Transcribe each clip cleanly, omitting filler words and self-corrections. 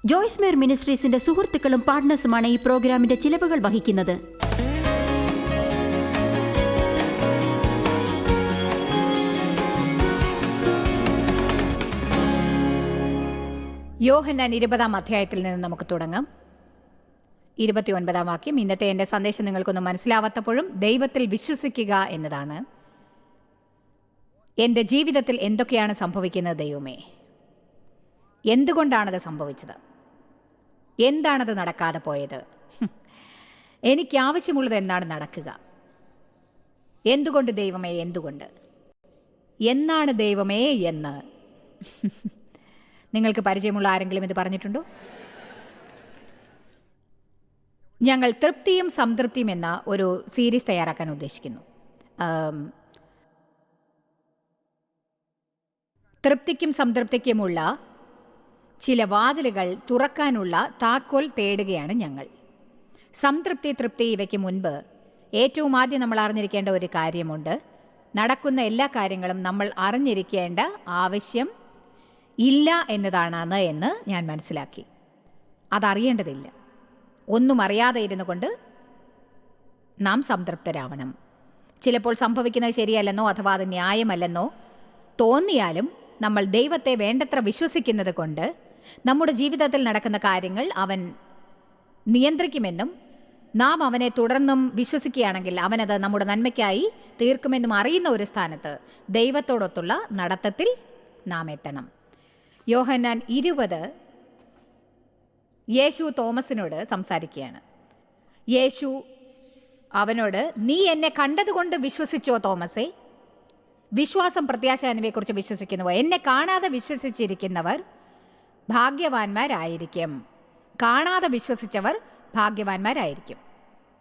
ജോയ്സ് മേർ മിനിസ്ട്രീസിന്റെ സുഹൃത്തുക്കളും പാർട്ട്നേഴ്സുമാണ് ഈ പ്രോഗ്രാമിന്റെ ചിലവുകൾ വഹിക്കുന്നത്. യോഹന്നാൻ 20-ാം അധ്യായത്തിൽ നിന്ന് നമുക്ക് തുടങ്ങാം. 29-ാം വാക്യം. ഇന്നത്തെ എൻ്റെ സന്ദേശം നിങ്ങൾക്കൊന്നും മനസ്സിലാവാത്തപ്പോഴും ദൈവത്തിൽ വിശ്വസിക്കുക എന്നതാണ്. എൻ്റെ ജീവിതത്തിൽ എന്തൊക്കെയാണ് സംഭവിക്കുന്നത് ദൈവമേ? എന്തുകൊണ്ടാണത് സംഭവിച്ചത്? എന്താണത് നടക്കാതെ പോയത്? എനിക്ക് ആവശ്യമുള്ളത് എന്താണ് നടക്കുക? എന്തുകൊണ്ട് ദൈവമേ, എന്തുകൊണ്ട്? എന്നാണ് ദൈവമേ എന്ന് നിങ്ങൾക്ക് പരിചയമുള്ള ആരെങ്കിലും ഇത് പറഞ്ഞിട്ടുണ്ടോ? ഞങ്ങൾ തൃപ്തിയും സംതൃപ്തിയും എന്ന ഒരു സീരീസ് തയ്യാറാക്കാൻ ഉദ്ദേശിക്കുന്നു. തൃപ്തിക്കും സംതൃപ്തിക്കുമുള്ള ചില വാതിലുകൾ തുറക്കാനുള്ള താക്കോൽ തേടുകയാണ് ഞങ്ങൾ. സംതൃപ്തി, തൃപ്തി ഇവയ്ക്ക് മുൻപ് ഏറ്റവും ആദ്യം നമ്മൾ അറിഞ്ഞിരിക്കേണ്ട ഒരു കാര്യമുണ്ട്. നടക്കുന്ന എല്ലാ കാര്യങ്ങളും നമ്മൾ അറിഞ്ഞിരിക്കേണ്ട ആവശ്യം ഇല്ല എന്നതാണ് എന്ന് ഞാൻ മനസ്സിലാക്കി. അതറിയേണ്ടതില്ല. ഒന്നും അറിയാതെ ഇരുന്നു കൊണ്ട് നാം സംതൃപ്തരാവണം. ചിലപ്പോൾ സംഭവിക്കുന്നത് ശരിയല്ലെന്നോ അഥവാ അത് ന്യായമല്ലെന്നോ തോന്നിയാലും നമ്മൾ ദൈവത്തെ വേണ്ടത്ര വിശ്വസിക്കുന്നത് കൊണ്ട് നമ്മുടെ ജീവിതത്തിൽ നടക്കുന്ന കാര്യങ്ങൾ അവൻ നിയന്ത്രിക്കുമെന്നും നാം അവനെ തുടർന്നും വിശ്വസിക്കുകയാണെങ്കിൽ അവനത് നമ്മുടെ നന്മയ്ക്കായി തീർക്കുമെന്നും അറിയുന്ന ഒരു സ്ഥാനത്ത് ദൈവത്തോടൊത്തുള്ള നടത്തത്തിൽ നാം എത്തണം. യോഹന്നാൻ 20 യേശു തോമസിനോട് സംസാരിക്കുകയാണ്. യേശു അവനോട്, നീ എന്നെ കണ്ടതുകൊണ്ട് വിശ്വസിച്ചോ തോമസേ? വിശ്വാസം പ്രത്യാശ എന്നിവയെക്കുറിച്ച് വിശ്വസിക്കുന്നുവോ? എന്നെ കാണാതെ വിശ്വസിച്ചിരിക്കുന്നവർ ഭാഗ്യവാന്മാരായിരിക്കും. കാണാതെ വിശ്വസിച്ചവർ ഭാഗ്യവാന്മാരായിരിക്കും.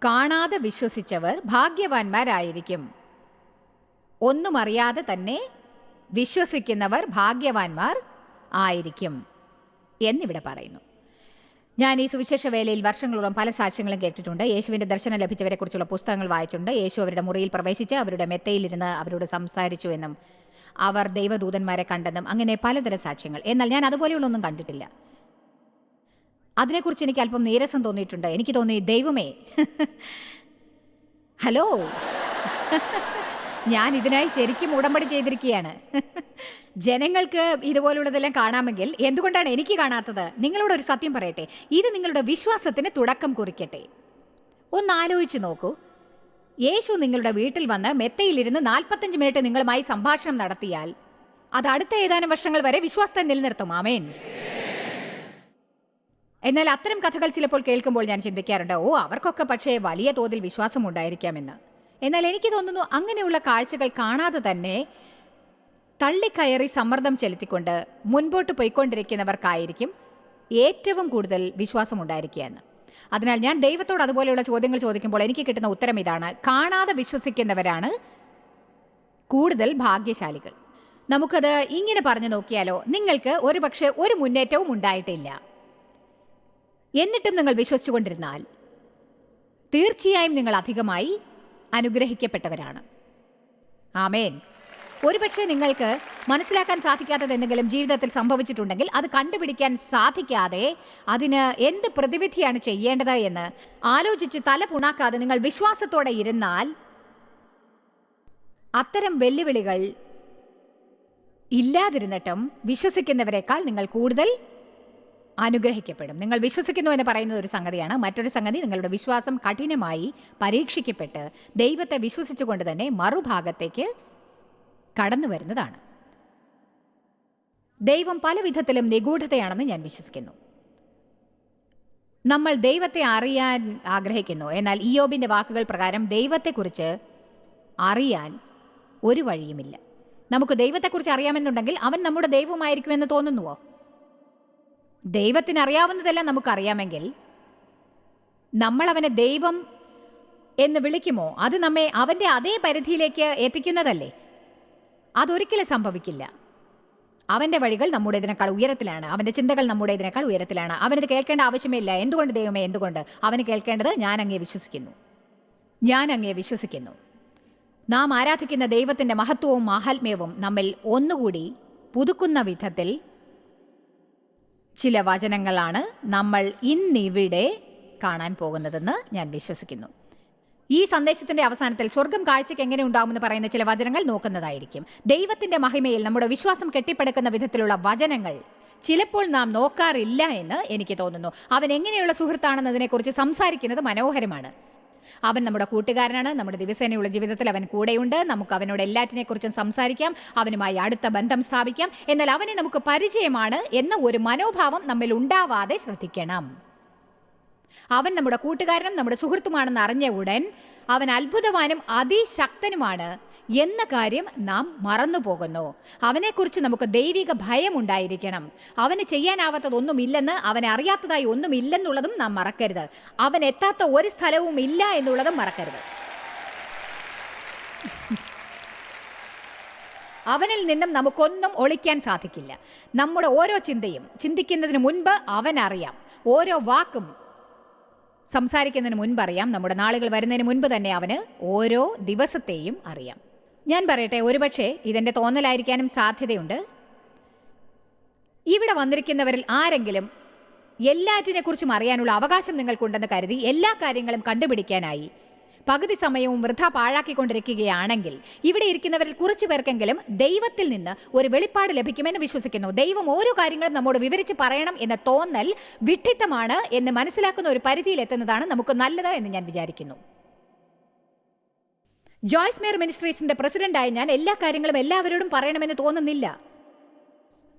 കാണാതെ വിശ്വസിച്ചവർ ഭാഗ്യവാന്മാരായിരിക്കും. ഒന്നും അറിയാതെ തന്നെ വിശ്വസിക്കുന്നവർ ഭാഗ്യവാന്മാർ ആയിരിക്കും എന്നിവിടെ പറയുന്നു. ഞാൻ ഈ സുവിശേഷ വേലയിൽ വർഷങ്ങളോളം പല സാക്ഷ്യങ്ങളും കേട്ടിട്ടുണ്ട്. യേശുവിൻ്റെ ദർശനം ലഭിച്ചവരെക്കുറിച്ചുള്ള പുസ്തകങ്ങൾ വായിച്ചിട്ടുണ്ട്. യേശു അവരുടെ മുറിയിൽ പ്രവേശിച്ച് അവരുടെ മെത്തയിലിരുന്ന് അവരോട് സംസാരിച്ചു എന്നും അവർ ദൈവദൂതന്മാരെ കണ്ടെന്നും അങ്ങനെ പലതരം സാക്ഷ്യങ്ങൾ. എന്നാൽ ഞാൻ അതുപോലെയുള്ളൊന്നും കണ്ടിട്ടില്ല. അതിനെക്കുറിച്ച് എനിക്ക് അല്പം നീരസം തോന്നിയിട്ടുണ്ട്. എനിക്ക് തോന്നി, ദൈവമേ, ഹലോ, ഞാൻ ഇതിനായി ശരിക്കും ഉടമ്പടി ചെയ്തിരിക്കുകയാണ്. ജനങ്ങൾക്ക് ഇതുപോലുള്ളതെല്ലാം കാണാമെങ്കിൽ എന്തുകൊണ്ടാണ് എനിക്ക് കാണാത്തത്? നിങ്ങളോട് ഒരു സത്യം പറയട്ടെ, ഇത് നിങ്ങളുടെ വിശ്വാസത്തിന് തുടക്കം കുറിക്കട്ടെ. ഒന്ന് ആലോചിച്ച് നോക്കൂ. യേശു നിങ്ങളുടെ വീട്ടിൽ വന്ന് മെത്തയിലിരുന്ന് 45 മിനിറ്റ് നിങ്ങളുമായി സംഭാഷണം നടത്തിയാൽ അത് അടുത്ത ഏതാനും വർഷങ്ങൾ വരെ വിശ്വാസത്തെ നിലനിർത്തും. ആമേൻ. എന്നാൽ അത്തരം കഥകൾ ചിലപ്പോൾ കേൾക്കുമ്പോൾ ഞാൻ ചിന്തിക്കാറുണ്ട്, അവർക്കൊക്കെ പക്ഷേ വലിയ തോതിൽ വിശ്വാസം ഉണ്ടായിരിക്കാമെന്ന്. എന്നാൽ എനിക്ക് തോന്നുന്നു അങ്ങനെയുള്ള കാഴ്ചകൾ കാണാതെ തന്നെ തള്ളിക്കയറി സമ്മർദ്ദം ചെലുത്തിക്കൊണ്ട് മുൻപോട്ട് പോയിക്കൊണ്ടിരിക്കുന്നവർക്കായിരിക്കും ഏറ്റവും കൂടുതൽ വിശ്വാസം ഉണ്ടായിരിക്കുകയെന്ന്. അതിനാൽ ഞാൻ ദൈവത്തോട് അതുപോലെയുള്ള ചോദ്യങ്ങൾ ചോദിക്കുമ്പോൾ എനിക്ക് കിട്ടുന്ന ഉത്തരം ഇതാണ്: കാണാതെ വിശ്വസിക്കുന്നവരാണ് കൂടുതൽ ഭാഗ്യശാലികൾ. നമുക്കത് ഇങ്ങനെ പറഞ്ഞു നോക്കിയാലോ, നിങ്ങൾക്ക് ഒരുപക്ഷെ ഒരു മുന്നേറ്റവും ഉണ്ടായിട്ടില്ല, എന്നിട്ടും നിങ്ങൾ വിശ്വസിച്ചുകൊണ്ടിരുന്നാൽ തീർച്ചയായും നിങ്ങൾ അധികമായി അനുഗ്രഹിക്കപ്പെട്ടവരാണ്. ആമേൻ. ഒരുപക്ഷെ നിങ്ങൾക്ക് മനസ്സിലാക്കാൻ സാധിക്കാത്തത് എന്തെങ്കിലും ജീവിതത്തിൽ സംഭവിച്ചിട്ടുണ്ടെങ്കിൽ അത് കണ്ടുപിടിക്കാൻ സാധിക്കാതെ അതിന് എന്ത് പ്രതിവിധിയാണ് ചെയ്യേണ്ടത് എന്ന് ആലോചിച്ച് തല പുണാക്കാതെ നിങ്ങൾ വിശ്വാസത്തോടെ ഇരുന്നാൽ അത്തരം വെല്ലുവിളികൾ ഇല്ലാതിരുന്നിട്ടും വിശ്വസിക്കുന്നവരെക്കാൾ നിങ്ങൾ കൂടുതൽ അനുഗ്രഹിക്കപ്പെടും. നിങ്ങൾ വിശ്വസിക്കുന്നു എന്ന് പറയുന്നത് ഒരു സംഗതിയാണ്. മറ്റൊരു സംഗതി, നിങ്ങളുടെ വിശ്വാസം കഠിനമായി പരീക്ഷിക്കപ്പെട്ട് ദൈവത്തെ വിശ്വസിച്ചുകൊണ്ട് തന്നെ മറുഭാഗത്തേക്ക് കടന്നു വരുന്നതാണ്. ദൈവം പല വിധത്തിലും നിഗൂഢതയാണെന്ന് ഞാൻ വിശ്വസിക്കുന്നു. നമ്മൾ ദൈവത്തെ അറിയാൻ ആഗ്രഹിക്കുന്നു. എന്നാൽ ഇയ്യോബിൻ്റെ വാക്കുകൾ പ്രകാരം ദൈവത്തെക്കുറിച്ച് അറിയാൻ ഒരു വഴിയുമില്ല. നമുക്ക് ദൈവത്തെക്കുറിച്ച് അറിയാമെന്നുണ്ടെങ്കിൽ അവൻ നമ്മുടെ ദൈവമായിരിക്കുമെന്ന് തോന്നുന്നുവോ? ദൈവത്തിന് അറിയാവുന്നതെല്ലാം നമുക്കറിയാമെങ്കിൽ നമ്മൾ അവനെ ദൈവം എന്ന് വിളിക്കുമോ? അത് നമ്മെ അവൻ്റെ അതേ പരിധിയിലേക്ക് എത്തിക്കുന്നതല്ലേ? അതൊരിക്കലും സംഭവിക്കില്ല. അവൻ്റെ വഴികൾ നമ്മുടേതിനേക്കാൾ ഉയരത്തിലാണ്. അവൻ്റെ ചിന്തകൾ നമ്മുടേതിനേക്കാൾ ഉയരത്തിലാണ്. അവനത് കേൾക്കേണ്ട ആവശ്യമേ ഇല്ല. എന്തുകൊണ്ട് ദൈവമേ, എന്തുകൊണ്ട്? അവന് കേൾക്കേണ്ടത്, ഞാൻ അങ്ങേ വിശ്വസിക്കുന്നു, ഞാൻ അങ്ങേ വിശ്വസിക്കുന്നു. നാം ആരാധിക്കുന്ന ദൈവത്തിൻ്റെ മഹത്വവും മാഹാത്മ്യവും നമ്മിൽ ഒന്നുകൂടി പുതുക്കുന്ന വിധത്തിൽ ചില വചനങ്ങളാണ് നമ്മൾ ഇന്നിവിടെ കാണാൻ പോകുന്നതെന്ന് ഞാൻ വിശ്വസിക്കുന്നു. ഈ സന്ദേശത്തിന്റെ അവസാനത്തിൽ സ്വർഗം കാഴ്ചയ്ക്ക് എങ്ങനെ ഉണ്ടാവുമെന്ന് പറയുന്ന ചില വചനങ്ങൾ നോക്കുന്നതായിരിക്കും. ദൈവത്തിന്റെ മഹിമയിൽ നമ്മുടെ വിശ്വാസം കെട്ടിപ്പടുക്കുന്ന വിധത്തിലുള്ള വചനങ്ങൾ ചിലപ്പോൾ നാം നോക്കാറില്ല എന്ന് എനിക്ക് തോന്നുന്നു. അവൻ എങ്ങനെയുള്ള സുഹൃത്താണെന്നതിനെക്കുറിച്ച് സംസാരിക്കുന്നത് മനോഹരമാണ്. അവൻ നമ്മുടെ കൂട്ടുകാരനാണ്. നമ്മുടെ ദിവസേനയുള്ള ജീവിതത്തിൽ അവൻ കൂടെയുണ്ട്. നമുക്ക് അവനോട് എല്ലാറ്റിനെക്കുറിച്ചും സംസാരിക്കാം, അവനുമായി അടുത്ത ബന്ധം സ്ഥാപിക്കാം. എന്നാൽ അവനെ നമുക്ക് പരിചയമാണ് എന്ന ഒരു മനോഭാവം നമ്മിൽ ഉണ്ടാവാതെ ശ്രദ്ധിക്കണം. അവൻ നമ്മുടെ കൂട്ടുകാരനും നമ്മുടെ സുഹൃത്തുമാണെന്ന് അറിഞ്ഞ ഉടൻ അവൻ അത്ഭുതവാനും അതിശക്തനുമാണ് എന്ന കാര്യം നാം മറന്നു പോകുന്നു. അവനെക്കുറിച്ച് നമുക്ക് ദൈവിക ഭയം ഉണ്ടായിരിക്കണം. അവന് ചെയ്യാനാവാത്തതൊന്നുമില്ലെന്ന്, അവനെ അറിയാത്തതായി ഒന്നുമില്ലെന്നുള്ളതും നാം മറക്കരുത്. അവൻ എത്താത്ത ഒരു സ്ഥലവും ഇല്ല എന്നുള്ളതും മറക്കരുത്. അവനിൽ നിന്നും നമുക്കൊന്നും ഒളിക്കാൻ സാധിക്കില്ല. നമ്മുടെ ഓരോ ചിന്തയും ചിന്തിക്കുന്നതിന് മുൻപ് അവനറിയാം. ഓരോ വാക്കും സംസാരിക്കുന്നതിന് മുൻപ് അറിയാം. നമ്മുടെ നാളുകൾ വരുന്നതിന് മുൻപ് തന്നെ അവന് ഓരോ ദിവസത്തെയും അറിയാം. ഞാൻ പറയട്ടെ, ഒരുപക്ഷെ ഇതെൻ്റെ തോന്നലായിരിക്കാനും സാധ്യതയുണ്ട്. ഇവിടെ വന്നിരിക്കുന്നവരിൽ ആരെങ്കിലും എല്ലാറ്റിനെക്കുറിച്ചും അറിയാനുള്ള അവകാശം നിങ്ങൾക്കുണ്ടെന്ന് കരുതി എല്ലാ കാര്യങ്ങളും കണ്ടുപിടിക്കാനായി പകുതി സമയവും വൃഥ പാഴാക്കിക്കൊണ്ടിരിക്കുകയാണെങ്കിൽ ഇവിടെ ഇരിക്കുന്നവരിൽ കുറച്ചു പേർക്കെങ്കിലും ദൈവത്തിൽ നിന്ന് ഒരു വെളിപ്പാട് ലഭിക്കുമെന്ന് വിശ്വസിക്കുന്നു. ദൈവം ഓരോ കാര്യങ്ങളും നമ്മോട് വിവരിച്ച് പറയണം എന്ന തോന്നൽ വിഡ്ഢിത്തമാണ് എന്ന് മനസ്സിലാക്കുന്ന ഒരു പരിധിയിൽ എത്തുന്നതാണ് നമുക്ക് നല്ലത് എന്ന് ഞാൻ വിചാരിക്കുന്നു. ജോയ്സ് മേയർ മിനിസ്ട്രീസിന്റെ പ്രസിഡന്റായി ഞാൻ എല്ലാ കാര്യങ്ങളും എല്ലാവരോടും പറയണമെന്ന് തോന്നുന്നില്ല.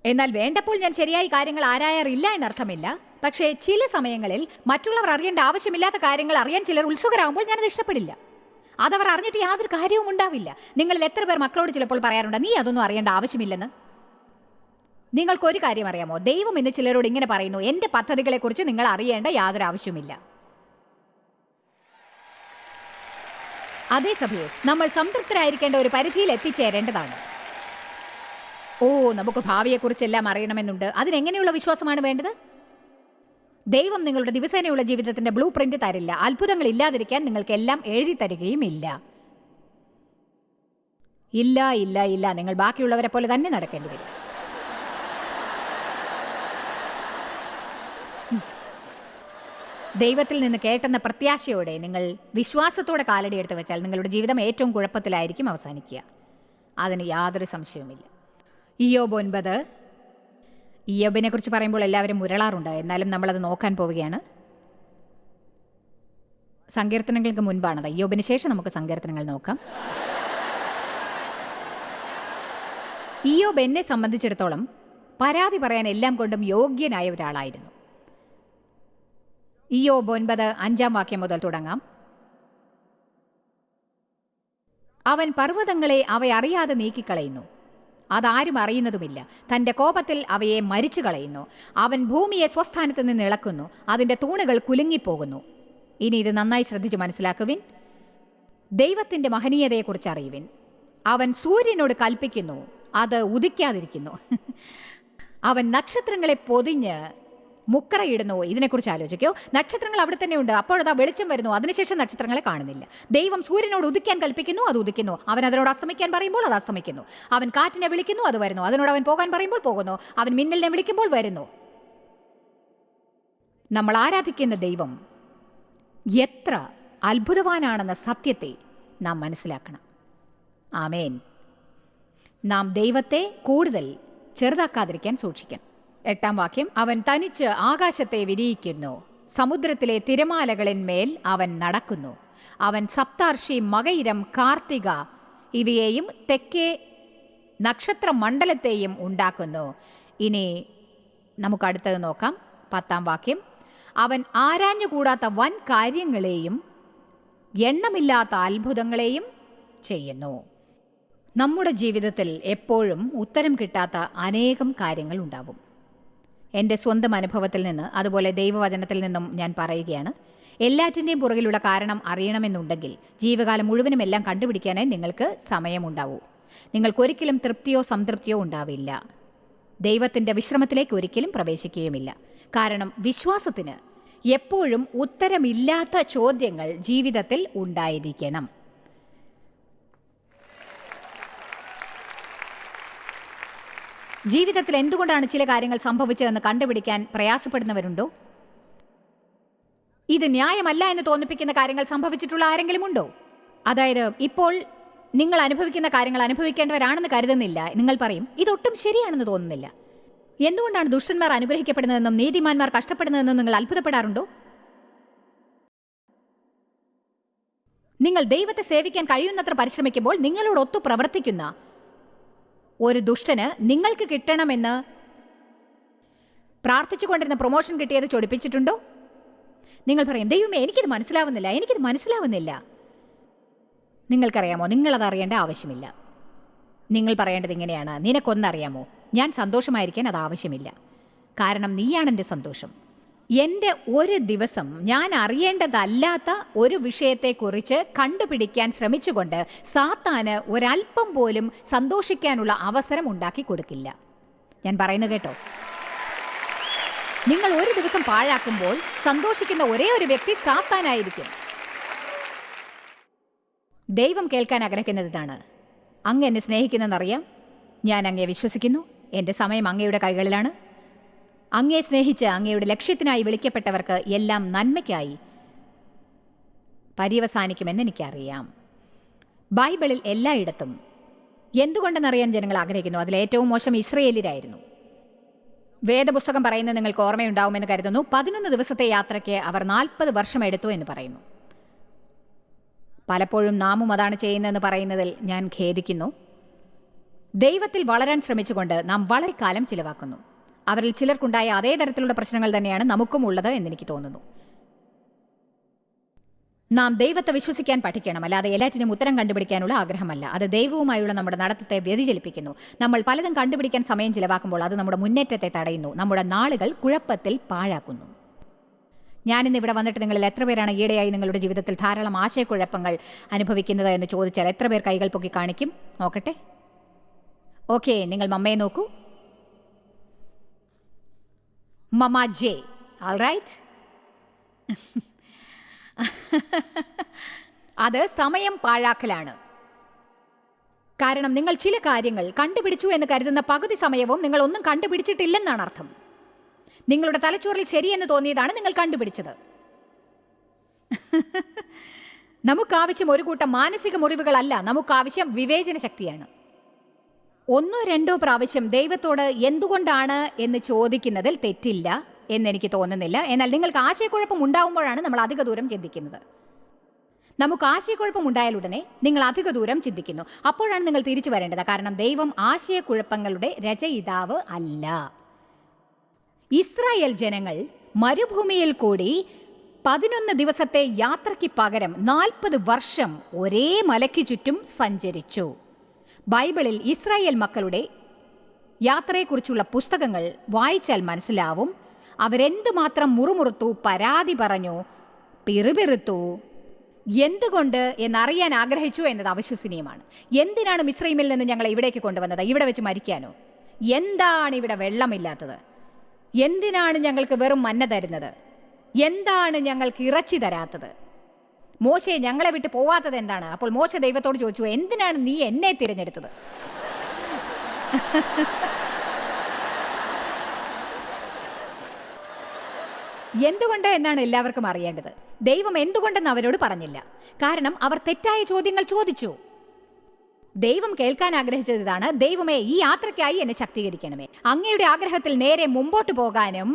എന്നാൽ വേണ്ടപ്പോൾ ഞാൻ ശരിയായി കാര്യങ്ങൾ ആരായാറില്ല എന്നർത്ഥമില്ല. പക്ഷേ ചില സമയങ്ങളിൽ മറ്റുള്ളവർ അറിയേണ്ട ആവശ്യമില്ലാത്ത കാര്യങ്ങൾ അറിയാൻ ചിലർ ഉത്സുകരാകുമ്പോൾ ഞാനത് ഇഷ്ടപ്പെടില്ല. അതവർ അറിഞ്ഞിട്ട് യാതൊരു കാര്യവും ഉണ്ടാവില്ല. നിങ്ങളിൽ എത്ര പേർ മക്കളോട് ചിലപ്പോൾ പറയാറുണ്ട്, നീ അതൊന്നും അറിയേണ്ട ആവശ്യമില്ലെന്ന്? നിങ്ങൾക്കൊരു കാര്യം അറിയാമോ? ദൈവം ഇന്ന് ചിലരോട് ഇങ്ങനെ പറയുന്നു, എൻ്റെ പദ്ധതികളെക്കുറിച്ച് നിങ്ങൾ അറിയേണ്ട യാതൊരു ആവശ്യമില്ല. അതേസമയം നമ്മൾ സംതൃപ്തരായിരിക്കേണ്ട ഒരു പരിധിയിൽ എത്തിച്ചേരേണ്ടതാണ്. നമുക്ക് ഭാവിയെക്കുറിച്ചെല്ലാം അറിയണമെന്നുണ്ട്. അതിനെങ്ങനെയുള്ള വിശ്വാസമാണ് വേണ്ടത്? ദൈവം നിങ്ങളുടെ ദിവസേനയുള്ള ജീവിതത്തിന്റെ ബ്ലൂ പ്രിന്റ് തരില്ല. അത്ഭുതങ്ങൾ ഇല്ലാതിരിക്കാൻ നിങ്ങൾക്ക് എല്ലാം എഴുതി തരികയും ഇല്ല. ഇല്ല ഇല്ല ഇല്ല, നിങ്ങൾ ബാക്കിയുള്ളവരെ പോലെ തന്നെ നടക്കേണ്ടി വരും. ദൈവത്തിൽ നിന്ന് കേട്ടെന്ന പ്രത്യാശയോടെ നിങ്ങൾ വിശ്വാസത്തോടെ കാലടി എടുത്ത് വെച്ചാൽ നിങ്ങളുടെ ജീവിതം ഏറ്റവും കുഴപ്പത്തിലായിരിക്കും അവസാനിക്കുക. അതിന് യാതൊരു സംശയവുമില്ല. ഇയ്യോബ് 9. ഇയ്യോബിനെ കുറിച്ച് പറയുമ്പോൾ എല്ലാവരും മുരളാറുണ്ട്. എന്നാലും നമ്മളത് നോക്കാൻ പോവുകയാണ്. സങ്കീർത്തനങ്ങൾക്ക് മുൻപാണത്. ഇയ്യോബിന് ശേഷം നമുക്ക് സങ്കീർത്തനങ്ങൾ നോക്കാം. ഇയ്യോബ് എന്നെ സംബന്ധിച്ചിടത്തോളം പരാതി പറയാൻ എല്ലാം കൊണ്ടും യോഗ്യനായ ഒരാളായിരുന്നു. ഇയ്യോബ് 9, 5 വാക്യം മുതൽ തുടങ്ങാം. അവൻ പർവ്വതങ്ങളെ അവയറിയാതെ നീക്കിക്കളയുന്നു, അതാരും അറിയുന്നതുമില്ല. തൻ്റെ കോപത്തിൽ അവയെ മരിച്ചു കളയുന്നു. അവൻ ഭൂമിയെ സ്വസ്ഥാനത്ത് നിന്ന് ഇളക്കുന്നു, അതിൻ്റെ തൂണുകൾ കുലുങ്ങിപ്പോകുന്നു. ഇനി ഇത് നന്നായി ശ്രദ്ധിച്ച് മനസ്സിലാക്കുവിൻ. ദൈവത്തിൻ്റെ മഹനീയതയെക്കുറിച്ച് അറിയുവിൻ. അവൻ സൂര്യനോട് കൽപ്പിക്കുന്നു, അത് ഉദിക്കാതിരിക്കുന്നു. അവൻ നക്ഷത്രങ്ങളെ പൊതിഞ്ഞ് മുക്കറയിടുന്നു. ഇതിനെക്കുറിച്ച് ആലോചിക്കോ. നക്ഷത്രങ്ങൾ അവിടെ തന്നെ ഉണ്ട്. അപ്പോഴതാ വെളിച്ചം വരുന്നു. അതിനുശേഷം നക്ഷത്രങ്ങളെ കാണുന്നില്ല. ദൈവം സൂര്യനോട് ഉദിക്കാൻ കൽപ്പിക്കുന്നു, അത് ഉദിക്കുന്നു. അവൻ അതിനോട് അസ്തമിക്കാൻ പറയുമ്പോൾ അത് അസ്തമിക്കുന്നു. അവൻ കാറ്റിനെ വിളിക്കുന്നു, അത് വരുന്നു. അതിനോട് അവൻ പോകാൻ പറയുമ്പോൾ പോകുന്നു. അവൻ മിന്നലിനെ വിളിക്കുമ്പോൾ വരുന്നു. നമ്മൾ ആരാധിക്കുന്ന ദൈവം എത്ര അത്ഭുതവാനാണെന്ന സത്യത്തെ നാം മനസ്സിലാക്കണം. ആമേൻ. നാം ദൈവത്തെ കൂടുതൽ ചെറുതാക്കാതിരിക്കാൻ സൂക്ഷിക്കണം. 8 വാക്യം. അവൻ തനിച്ച് ആകാശത്തെ വിരിയിക്കുന്നു, സമുദ്രത്തിലെ തിരമാലകളിന്മേൽ അവൻ നടക്കുന്നു. അവൻ സപ്താർഷി, മകയിരം, കാർത്തിക ഇവയെയും തെക്കേ നക്ഷത്രമണ്ഡലത്തെയും ഉണ്ടാക്കുന്നു. ഇനി നമുക്കടുത്തത് നോക്കാം. 10 വാക്യം. അവൻ ആരാഞ്ഞുകൂടാത്ത വൻ കാര്യങ്ങളെയും എണ്ണമില്ലാത്ത അത്ഭുതങ്ങളെയും ചെയ്യുന്നു. നമ്മുടെ ജീവിതത്തിൽ എപ്പോഴും ഉത്തരം കിട്ടാത്ത അനേകം കാര്യങ്ങൾ ഉണ്ടാവും. എൻ്റെ സ്വന്തം അനുഭവത്തിൽ നിന്ന്, അതുപോലെ ദൈവവചനത്തിൽ നിന്നും ഞാൻ പറയുകയാണ്. എല്ലാറ്റിൻ്റെയും പുറകിലുള്ള കാരണം അറിയണമെന്നുണ്ടെങ്കിൽ ജീവകാലം മുഴുവനും എല്ലാം കണ്ടുപിടിക്കാനായി നിങ്ങൾക്ക് സമയമുണ്ടാവൂ. നിങ്ങൾക്കൊരിക്കലും തൃപ്തിയോ സംതൃപ്തിയോ ഉണ്ടാവില്ല. ദൈവത്തിൻ്റെ വിശ്രമത്തിലേക്ക് ഒരിക്കലും പ്രവേശിക്കുകയുമില്ല. കാരണം വിശ്വാസത്തിന് എപ്പോഴും ഉത്തരമില്ലാത്ത ചോദ്യങ്ങൾ ജീവിതത്തിൽ ഉണ്ടായിരിക്കണം. ജീവിതത്തിൽ എന്തുകൊണ്ടാണ് ചില കാര്യങ്ങൾ സംഭവിച്ചതെന്ന് കണ്ടുപിടിക്കാൻ പ്രയാസപ്പെടുന്നവരുണ്ടോ? ഇത് ന്യായമല്ല എന്ന് തോന്നിപ്പിക്കുന്ന കാര്യങ്ങൾ സംഭവിച്ചിട്ടുള്ള ആരെങ്കിലും ഉണ്ടോ? അതായത് ഇപ്പോൾ നിങ്ങൾ അനുഭവിക്കുന്ന കാര്യങ്ങൾ അനുഭവിക്കേണ്ടവരാണെന്ന് കരുതുന്നില്ല. നിങ്ങൾ പറയും ഇതൊട്ടും ശരിയാണെന്ന് തോന്നുന്നില്ല. എന്തുകൊണ്ടാണ് ദുഷ്ടന്മാർ അനുഗ്രഹിക്കപ്പെടുന്നതെന്നും നീതിമാന്മാർ കഷ്ടപ്പെടുന്നതെന്നും നിങ്ങൾ അത്ഭുതപ്പെടാറുണ്ടോ? നിങ്ങൾ ദൈവത്തെ സേവിക്കാൻ കഴിയുന്നത്ര പരിശ്രമിക്കുമ്പോൾ നിങ്ങളോടൊത്തു പ്രവർത്തിക്കുന്ന ഒരു ദുഷ്ടന് നിങ്ങൾക്ക് കിട്ടണമെന്ന് പ്രാർത്ഥിച്ചുകൊണ്ടിരുന്ന പ്രൊമോഷൻ കിട്ടിയത് ചൊടിപ്പിച്ചിട്ടുണ്ടോ? നിങ്ങൾ പറയും ദൈവമേ എനിക്കിത് മനസ്സിലാവുന്നില്ല. നിങ്ങൾക്കറിയാമോ, നിങ്ങളത് അറിയേണ്ട ആവശ്യമില്ല. നിങ്ങൾ പറയേണ്ടത് ഇങ്ങനെയാണ്: നിനക്കൊന്നറിയാമോ, ഞാൻ സന്തോഷമായിരിക്കാൻ അത് ആവശ്യമില്ല. കാരണം നീയാണ് എൻ്റെ സന്തോഷം. എൻ്റെ ഒരു ദിവസം ഞാൻ അറിയേണ്ടതല്ലാത്ത ഒരു വിഷയത്തെക്കുറിച്ച് കണ്ടുപിടിക്കാൻ ശ്രമിച്ചുകൊണ്ട് സാത്താന് ഒരല്പം പോലും സന്തോഷിക്കാനുള്ള അവസരം ഉണ്ടാക്കി കൊടുക്കില്ല. ഞാൻ പറയുന്നത് കേട്ടോ. നിങ്ങൾ ഒരു ദിവസം പാഴാക്കുമ്പോൾ സന്തോഷിക്കുന്ന ഒരേ ഒരു വ്യക്തി സാത്താനായിരിക്കും. ദൈവം കേൾക്കാൻ ആഗ്രഹിക്കുന്നത് ഇതാണ്: അങ്ങ് എന്നെ സ്നേഹിക്കുന്നെന്നറിയാം, ഞാൻ അങ്ങയെ വിശ്വസിക്കുന്നു, എൻ്റെ സമയം അങ്ങയുടെ കൈകളിലാണ്. അങ്ങയെ സ്നേഹിച്ച് അങ്ങയുടെ ലക്ഷ്യത്തിനായി വിളിക്കപ്പെട്ടവർക്ക് എല്ലാം നന്മയ്ക്കായി പര്യവസാനിക്കുമെന്ന് എനിക്കറിയാം. ബൈബിളിൽ എല്ലായിടത്തും എന്തുകൊണ്ടെന്നറിയാൻ ജനങ്ങൾ ആഗ്രഹിക്കുന്നു. അതിലേറ്റവും മോശം ഇസ്രയേലിലായിരുന്നു. വേദപുസ്തകം പറയുന്നത് നിങ്ങൾക്ക് ഓർമ്മയുണ്ടാവുമെന്ന് കരുതുന്നു. 11 ദിവസത്തെ യാത്രയ്ക്ക് അവർ 40 വർഷം എടുത്തു എന്ന് പറയുന്നു. പലപ്പോഴും നാമും അതാണ് ചെയ്യുന്നതെന്ന് പറയുന്നതിൽ ഞാൻ ഖേദിക്കുന്നു. ദൈവത്തിൽ വളരാൻ ശ്രമിച്ചുകൊണ്ട് നാം വളരെ കാലം ചിലവാക്കുന്നു. അവരിൽ ചിലർക്കുണ്ടായ അതേ തരത്തിലുള്ള പ്രശ്നങ്ങൾ തന്നെയാണ് നമുക്കും ഉള്ളത് എന്നെനിക്ക് തോന്നുന്നു. നാം ദൈവത്തെ വിശ്വസിക്കാൻ പഠിക്കണം, അല്ലാതെ എല്ലാറ്റിനും ഉത്തരം കണ്ടുപിടിക്കാനുള്ള ആഗ്രഹമല്ല. അത് ദൈവവുമായുള്ള നമ്മുടെ നടത്തത്തെ വ്യതിചലിപ്പിക്കുന്നു. നമ്മൾ പലതും കണ്ടുപിടിക്കാൻ സമയം ചിലവാക്കുമ്പോൾ അത് നമ്മുടെ മുന്നേറ്റത്തെ തടയുന്നു, നമ്മുടെ നാളുകൾ കുഴപ്പത്തിൽ പാഴാക്കുന്നു. ഞാനിന്ന് ഇവിടെ വന്നിട്ട് നിങ്ങളിൽ എത്ര പേരാണ് ഈയിടെയായി നിങ്ങളുടെ ജീവിതത്തിൽ ധാരാളം ആശയക്കുഴപ്പങ്ങൾ അനുഭവിക്കുന്നത് എന്ന് ചോദിച്ചാൽ എത്ര പേർ കൈകൾ പൊക്കി കാണിക്കും? നോക്കട്ടെ. ഓക്കെ, നിങ്ങൾ മമ്മയെ നോക്കൂ. മമ്മ ജെ, ഓൾ റൈറ്റ്. അത് സമയം പാഴാക്കലാണ്. കാരണം നിങ്ങൾ ചില കാര്യങ്ങൾ കണ്ടുപിടിച്ചു എന്ന് കരുതുന്ന പകുതി സമയവും നിങ്ങൾ ഒന്നും കണ്ടുപിടിച്ചിട്ടില്ലെന്നാണ് അർത്ഥം. നിങ്ങളുടെ തലച്ചോറിൽ ശരിയെന്ന് തോന്നിയതാണ് നിങ്ങൾ കണ്ടുപിടിച്ചത്. നമുക്കാവശ്യം ഒരു കൂട്ടം മാനസിക മുറിവുകളല്ല, നമുക്കാവശ്യം വിവേചന ശക്തിയാണ്. 1-2 പ്രാവശ്യം ദൈവത്തോട് എന്തുകൊണ്ടാണ് എന്ന് ചോദിക്കുന്നതിൽ തെറ്റില്ല എന്നെനിക്ക് തോന്നുന്നില്ല. എന്നാൽ നിങ്ങൾക്ക് ആശയക്കുഴപ്പം ഉണ്ടാവുമ്പോഴാണ് നമ്മൾ അധിക ദൂരം ചിന്തിക്കുന്നത്. നമുക്ക് ആശയക്കുഴപ്പം ഉണ്ടായാലുടനെ നിങ്ങൾ അധിക ദൂരം ചിന്തിക്കുന്നു. അപ്പോഴാണ് നിങ്ങൾ തിരിച്ചു വരേണ്ടത്. കാരണം ദൈവം ആശയക്കുഴപ്പങ്ങളുടെ രചയിതാവ് അല്ല. ഇസ്രായേൽ ജനങ്ങൾ മരുഭൂമിയിൽ കൂടി 11 ദിവസത്തെ യാത്രയ്ക്ക് പകരം 40 വർഷം ഒരേ മലയ്ക്ക് ചുറ്റും സഞ്ചരിച്ചു. ബൈബിളിൽ ഇസ്രായേൽ മക്കളുടെ യാത്രയെക്കുറിച്ചുള്ള പുസ്തകങ്ങൾ വായിച്ചാൽ മനസ്സിലാവും അവരെന്തുമാത്രം മുറുമുറുത്തു, പരാതി പറഞ്ഞു, പിറുപിറുത്തു. എന്തുകൊണ്ട് എന്നറിയാൻ ആഗ്രഹിച്ചു എന്നത് അവിശ്വസനീയമാണ്. എന്തിനാണ് മിസ്രൈമിൽ നിന്ന് ഞങ്ങളെ ഇവിടേക്ക് കൊണ്ടുവന്നത്? ഇവിടെ വെച്ച് മരിക്കാനോ? എന്താണ് ഇവിടെ വെള്ളമില്ലാത്തത്? എന്തിനാണ് ഞങ്ങൾക്ക് വെറും മന്ന തരുന്നത്? എന്താണ് ഞങ്ങൾക്ക് ഇറച്ചി തരാത്തത്? മോശെ ഞങ്ങളെ വിട്ട് പോവാത്തത് എന്താണ്? അപ്പോൾ മോശ ദൈവത്തോട് ചോദിച്ചു, എന്തിനാണ് നീ എന്നെ തിരഞ്ഞെടുത്തത്? എന്തുകൊണ്ട് എന്നാണ് എല്ലാവർക്കും അറിയേണ്ടത്. ദൈവം എന്തുകൊണ്ടെന്ന് അവരോട് പറഞ്ഞില്ല. കാരണം അവർ തെറ്റായ ചോദ്യങ്ങൾ ചോദിച്ചു. ദൈവം കേൾക്കാൻ ആഗ്രഹിച്ചത് ഇതാണ്: ദൈവമേ, ഈ യാത്രയ്ക്കായി എന്നെ ശക്തീകരിക്കണമേ. അങ്ങയുടെ ആഗ്രഹത്തിൽ നേരെ മുമ്പോട്ട് പോകാനും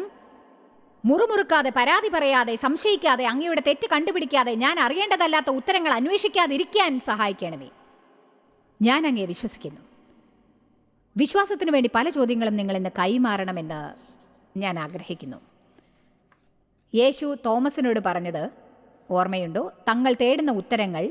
മുറുമുറുക്കാതെ, പരാതി പറയാതെ, സംശയിക്കാതെ, അങ്ങയുടെ തെറ്റ് കണ്ടുപിടിക്കാതെ, ഞാൻ അറിയേണ്ടതല്ലാത്ത ഉത്തരങ്ങൾ അന്വേഷിക്കാതിരിക്കാൻ സഹായിക്കണമേ. ഞാൻ അങ്ങയെ വിശ്വസിക്കുന്നു. വിശ്വാസത്തിനു വേണ്ടി പല ചോദ്യങ്ങളും നിങ്ങൾ ഇന്ന് കൈമാറണമെന്ന് ഞാൻ ആഗ്രഹിക്കുന്നു. യേശു തോമസിനോട് പറഞ്ഞത് ഓർമ്മയുണ്ടോ? തങ്ങൾ തേടുന്ന ഉത്തരങ്ങൾ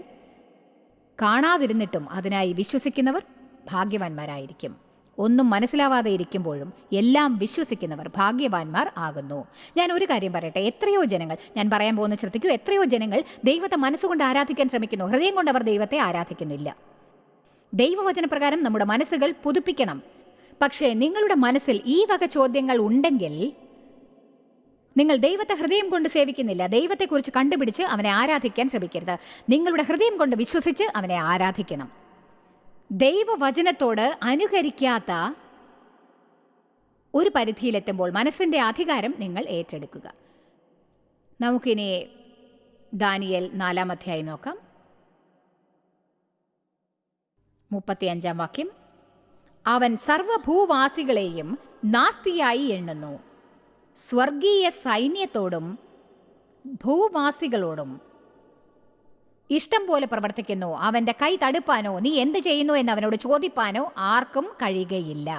കാണാതിരുന്നിട്ടും അതിനായി വിശ്വസിക്കുന്നവർ ഭാഗ്യവാന്മാരായിരിക്കും. ഒന്നും മനസ്സിലാവാതെ ഇരിക്കുമ്പോഴും എല്ലാം വിശ്വസിക്കുന്നവർ ഭാഗ്യവാന്മാർ ആകുന്നു. ഞാൻ ഒരു കാര്യം പറയട്ടെ. എത്രയോ ജനങ്ങൾ, ഞാൻ പറയാൻ പോകുന്ന ശ്രദ്ധിക്കൂ, എത്രയോ ജനങ്ങൾ ദൈവത്തെ മനസ്സുകൊണ്ട് ആരാധിക്കാൻ ശ്രമിക്കുന്നു, ഹൃദയം കൊണ്ട് അവർ ദൈവത്തെ ആരാധിക്കുന്നില്ല. ദൈവവചനപ്രകാരം നമ്മുടെ മനസ്സുകൾ പുതുപ്പിക്കണം. പക്ഷേ നിങ്ങളുടെ മനസ്സിൽ ഈ വക ചോദ്യങ്ങൾ ഉണ്ടെങ്കിൽ നിങ്ങൾ ദൈവത്തെ ഹൃദയം കൊണ്ട് സേവിക്കുന്നില്ല. ദൈവത്തെക്കുറിച്ച് കണ്ടുപിടിച്ച് അവനെ ആരാധിക്കാൻ ശ്രമിക്കരുത്. നിങ്ങളുടെ ഹൃദയം കൊണ്ട് വിശ്വസിച്ച് അവനെ ആരാധിക്കണം. ദൈവവചനത്തോട് അനുകരിക്കാത്ത ഒരു പരിധിയിലെത്തുമ്പോൾ മനസ്സിൻ്റെ അധികാരം നിങ്ങൾ ഏറ്റെടുക്കുക. നമുക്കിനി ദാനിയേൽ 4-ാം അധ്യായം നോക്കാം. 35-ാം വാക്യം. അവൻ സർവഭൂവാസികളെയും നാസ്തിയായി എണ്ണുന്നു, സ്വർഗീയ സൈന്യത്തോടും ഭൂവാസികളോടും ഇഷ്ടം പോലെ പ്രവർത്തിക്കുന്നു. അവൻ്റെ കൈ തടുപ്പാനോ നീ എന്ത് ചെയ്യുന്നു എന്ന് അവനോട് ചോദിപ്പാനോ ആർക്കും കഴിയുകയില്ല.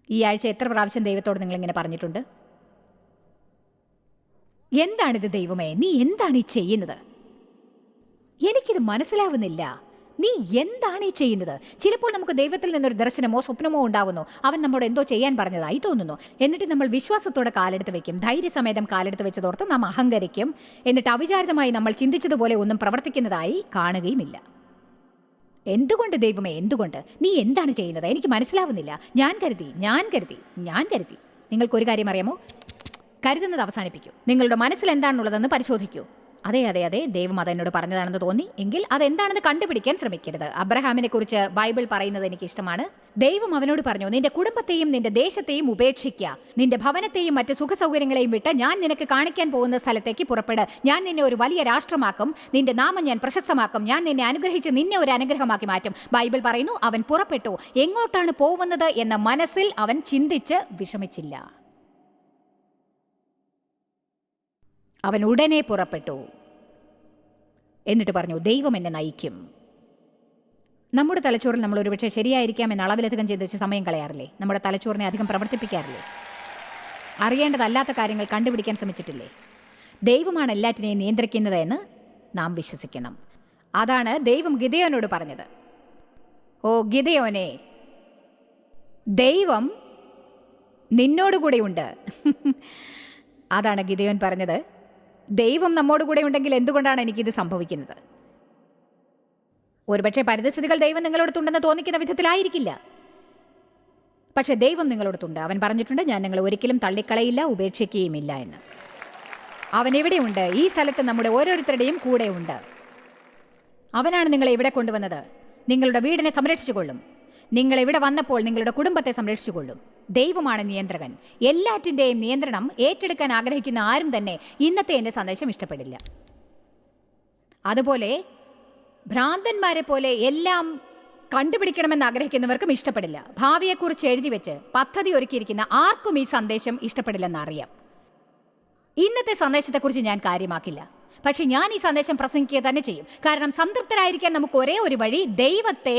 ഈ ആഴ്ച എത്ര പ്രാവശ്യം ദൈവത്തോട് നിങ്ങളിങ്ങനെ പറഞ്ഞിട്ടുണ്ട്? എന്താണിത് ദൈവമേ, നീ എന്താണ് ഈ ചെയ്യുന്നത്? എനിക്കിത് മനസ്സിലാവുന്നില്ല. നീ എന്താണ് ഈ ചെയ്യുന്നത്? ചിലപ്പോൾ നമുക്ക് ദൈവത്തിൽ നിന്നൊരു ദർശനമോ സ്വപ്നമോ ഉണ്ടാകുന്നു. അവൻ നമ്മോട് എന്തോ ചെയ്യാൻ പറഞ്ഞതായി തോന്നുന്നു. എന്നിട്ട് നമ്മൾ വിശ്വാസത്തോടെ കാലെടുത്ത് വെക്കും. ധൈര്യസമേതം കാലെടുത്ത് വെച്ചതോർത്ത് നാം അഹങ്കരിക്കും. എന്നിട്ട് അവിചാരിതമായി നമ്മൾ ചിന്തിച്ചതുപോലെ ഒന്നും പ്രവർത്തിക്കുന്നതായി കാണുകയുമില്ല. എന്തുകൊണ്ട് ദൈവമേ, എന്തുകൊണ്ട്? നീ എന്താണ് ചെയ്യുന്നത്? എനിക്ക് മനസ്സിലാവുന്നില്ല. ഞാൻ കരുതി. നിങ്ങൾക്കൊരു കാര്യം അറിയാമോ? കരുതുന്നത് അവസാനിപ്പിക്കൂ. നിങ്ങളുടെ മനസ്സിൽ എന്താണുള്ളതെന്ന് പരിശോധിക്കൂ. അതെ, ദൈവം അതെന്നോട് പറഞ്ഞതാണെന്ന് തോന്നി എങ്കിൽ അതെന്താണെന്ന് കണ്ടുപിടിക്കാൻ ശ്രമിക്കരുത്. അബ്രഹാമിനെ കുറിച്ച് ബൈബിൾ പറയുന്നത് എനിക്ക് ഇഷ്ടമാണ്. ദൈവം അവനോട് പറഞ്ഞു, നിന്റെ കുടുംബത്തെയും നിന്റെ ദേശത്തെയും ഉപേക്ഷിക്കുക, നിന്റെ ഭവനത്തെയും മറ്റ് സുഖസൗകര്യങ്ങളെയും വിട്ട് ഞാൻ നിനക്ക് കാണിക്കാൻ പോകുന്ന സ്ഥലത്തേക്ക് പുറപ്പെട്. ഞാൻ നിന്നെ ഒരു വലിയ രാഷ്ട്രമാക്കും, നിന്റെ നാമം ഞാൻ പ്രശസ്തമാക്കും, ഞാൻ നിന്നെ അനുഗ്രഹിച്ച് നിന്നെ ഒരു അനുഗ്രഹമാക്കി മാറ്റും. ബൈബിൾ പറയുന്നു, അവൻ പുറപ്പെട്ടു. എങ്ങോട്ടാണ് പോകുന്നത് എന്ന മനസ്സിൽ അവൻ ചിന്തിച്ച് വിഷമിച്ചില്ല. അവൻ ഉടനെ പുറപ്പെട്ടു. എന്നിട്ട് പറഞ്ഞു, ദൈവം എന്നെ നയിക്കും. നമ്മുടെ തലച്ചോറിൽ നമ്മൾ ഒരുപക്ഷെ ശരിയായിരിക്കാം എന്ന അളവിലധികം ചിന്തിച്ച് സമയം കളയാറില്ലേ? നമ്മുടെ തലച്ചോറിനെ അധികം പ്രവർത്തിപ്പിക്കാറില്ലേ? അറിയേണ്ടതല്ലാത്ത കാര്യങ്ങൾ കണ്ടുപിടിക്കാൻ ശ്രമിച്ചിട്ടില്ലേ? ദൈവമാണ് എല്ലാറ്റിനെയും നിയന്ത്രിക്കുന്നത് എന്ന് നാം വിശ്വസിക്കണം. അതാണ് ദൈവം ഗിദെയോനോട് പറഞ്ഞത്. ഓ ഗിദെയോനെ, ദൈവം നിന്നോടുകൂടെയുണ്ട്. അതാണ് ഗിദെയോൻ പറഞ്ഞത്. ദൈവം നമ്മോട് കൂടെ ഉണ്ടെങ്കിൽ എന്തുകൊണ്ടാണ് എനിക്കിത് സംഭവിക്കുന്നത്? ഒരുപക്ഷെ പരിതസ്ഥിതികൾ ദൈവം നിങ്ങളോടത്തുണ്ടെന്ന് തോന്നിക്കുന്ന വിധത്തിലായിരിക്കില്ല. പക്ഷെ ദൈവം നിങ്ങളോടത്തുണ്ട്. അവൻ പറഞ്ഞിട്ടുണ്ട്, ഞാൻ നിങ്ങളെ ഒരിക്കലും തള്ളിക്കളയില്ല, ഉപേക്ഷിക്കുകയുമില്ല എന്ന്. അവൻ എവിടെയുണ്ട്? ഈ സ്ഥലത്ത് നമ്മുടെ ഓരോരുത്തരുടെയും കൂടെ ഉണ്ട്. അവനാണ് നിങ്ങളെ ഇവിടെ കൊണ്ടുവന്നത്. നിങ്ങളുടെ വീടിനെ സംരക്ഷിച്ചുകൊള്ളും. നിങ്ങൾ ഇവിടെ വന്നപ്പോൾ നിങ്ങളുടെ കുടുംബത്തെ സംരക്ഷിച്ചുകൊള്ളും. ദൈവമാണ് നിയന്ത്രകൻ. എല്ലാറ്റിൻ്റെയും നിയന്ത്രണം ഏറ്റെടുക്കാൻ ആഗ്രഹിക്കുന്ന ആരും തന്നെ ഇന്നത്തെ എൻ്റെ സന്ദേശം ഇഷ്ടപ്പെടില്ല. അതുപോലെ ഭ്രാന്തന്മാരെ പോലെ എല്ലാം കണ്ടുപിടിക്കണമെന്ന് ആഗ്രഹിക്കുന്നവർക്കും ഇഷ്ടപ്പെടില്ല. ഭാവിയെക്കുറിച്ച് എഴുതി വെച്ച് പദ്ധതി ഒരുക്കിയിരിക്കുന്ന ആർക്കും ഈ സന്ദേശം ഇഷ്ടപ്പെടില്ലെന്നറിയാം. ഇന്നത്തെ സന്ദേശത്തെക്കുറിച്ച് ഞാൻ കാര്യമാക്കില്ല. പക്ഷെ ഞാൻ ഈ സന്ദേശം പ്രസംഗിക്കുക തന്നെ ചെയ്യും. കാരണം സംതൃപ്തരായിരിക്കാൻ നമുക്ക് ഒരേ ഒരു വഴി ദൈവത്തെ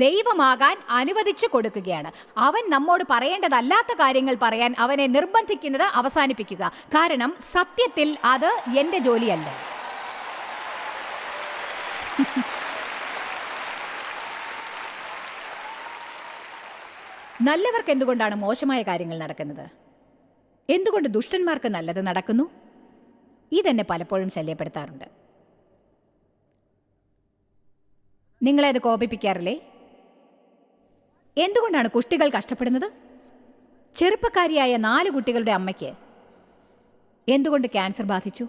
ദൈവമാകാൻ അനുവദിച്ചു കൊടുക്കുകയാണ്. അവൻ നമ്മോട് പറയേണ്ടതല്ലാത്ത കാര്യങ്ങൾ പറയാൻ അവനെ നിർബന്ധിക്കുന്നത് അവസാനിപ്പിക്കുക. കാരണം സത്യത്തിൽ അത് എൻ്റെ ജോലിയല്ല. നല്ലവർക്ക് എന്തുകൊണ്ടാണ് മോശമായ കാര്യങ്ങൾ നടക്കുന്നത്? എന്തുകൊണ്ട് ദുഷ്ടന്മാർക്ക് നല്ലത് നടക്കുന്നു? ഇതെന്നെ പലപ്പോഴും ശല്യപ്പെടുത്താറുണ്ട്. നിങ്ങളെ അത് കോപിപ്പിക്കാറില്ലേ? എന്തുകൊണ്ടാണ് കുട്ടികൾ കഷ്ടപ്പെടുന്നത്? ചെറുപ്പക്കാരിയായ 4 കുട്ടികളുടെ അമ്മയ്ക്ക് എന്തുകൊണ്ട് ക്യാൻസർ ബാധിച്ചു?